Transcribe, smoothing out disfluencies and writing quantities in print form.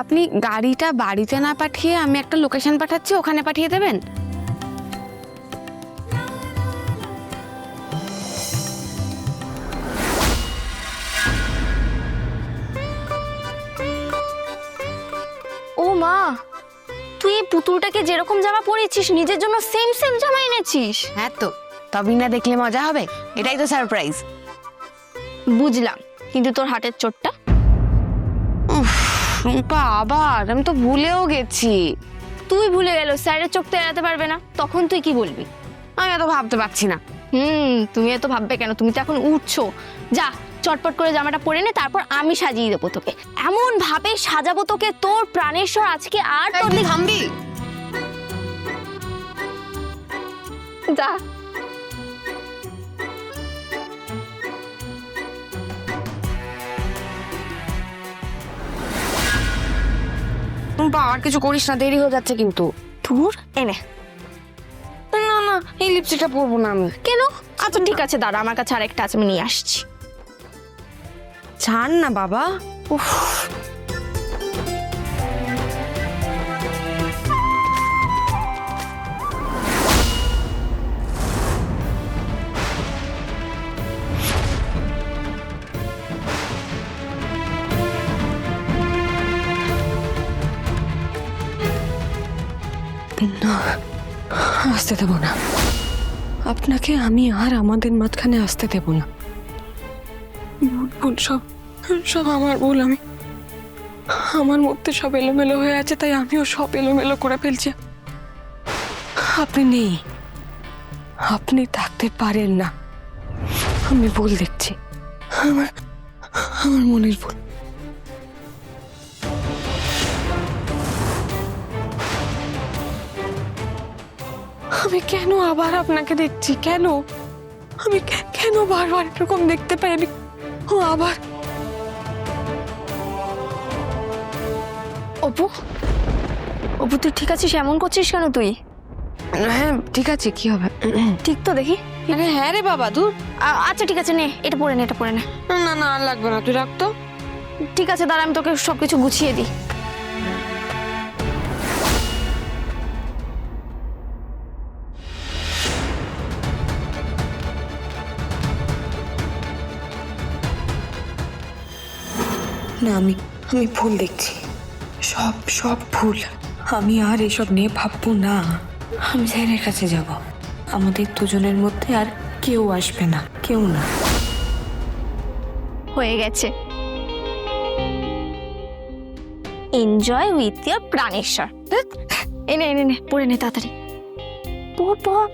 আপনি গাড়িটা বাড়িতে না পাঠিয়ে আমি একটা লোকেশন পাঠাচ্ছি, ওখানে পাঠিয়ে দেবেন। ও মা, তুই এই পুতুলটাকে যেরকম জামা পরিয়েছিস নিজের জন্য সেম সেম জামা এনেছিস? হ্যাঁ তো, তবেই না দেখলে মজা হবে, এটাই তো সারপ্রাইজ। বুঝলাম, কিন্তু তোর হাতের চোটটা? রুম্পা আবার, আমি তো ভুলেও গেছি। তুই ভুলে গেল, স্যারের চোখ তো এড়াতে পারবে না, তখন তুই কি বলবি? আমি এত ভাবতে পারছি না। তুমি এত ভাববে কেন? তুমি তো এখন উঠছো। যা চটপট করে জামাটা পরে নে, তারপর আমি সাজিয়ে দেবো তোকে। এমন ভাবে সাজাবো তোকে, তোর প্রাণেশ্বর আজকে আর তোর থামবি? যা। রুম্পা আর কিছু করিস না, দেরি হয়ে যাচ্ছে কিন্তু। ধুর, এনে। না না, এই লিপস্টিকটা পরবো না আমি। কেন? আচ্ছা ঠিক আছে, দাঁড়া, আমার কাছে আরেকটা আছে, আমি নিয়ে আসছি। ছাড় না বাবা। উফ, না, আসতে দেব না আপনাকে, আমি আর আমাদের মাঝখানে আসতে দেব না। ভুল ভুল সব সব আমার ভুল। আমার মধ্যে সব এলোমেলো হয়ে আছে, তাই আমিও সব এলোমেলো করে ফেলছি। আপনি নেই, আপনি থাকতে পারেন না। আমি ভুল দেখছি, আমার আমার মনের ভুল। আমি কেন আবার আপনাকে দেখছি? কেন আমি কেন বারবার এরকম দেখতে পাই? আমি আবার অপু, অপু তুই ঠিক আছিস? এমন করছিস কেন তুই? হ্যাঁ ঠিক আছে, কি হবে? ঠিক তো দেখি। আরে হ্যাঁ রে বাবা, দূর। আচ্ছা ঠিক আছে, নে এটা পরে নে, এটা পরে নে। না না, আর লাগবে না, তুই রাখ তো। ঠিক আছে, দাঁড়া, আমি তোকে সবকিছু গুছিয়ে দিই। না, আমি ভুল দেখছি, সব সব ভুল। আমি আর এসব নিয়ে ভাববো না। আমি স্যারের কাছে যাব, আমাদের দুজনের মধ্যে আর কেউ আসবে না, কেউ না। হয়ে গেছে। এনজয় উইথ ইয়ার প্রাণেশ্বর। এনে এনে নে, পরে নে তাড়াতাড়ি। পর পর।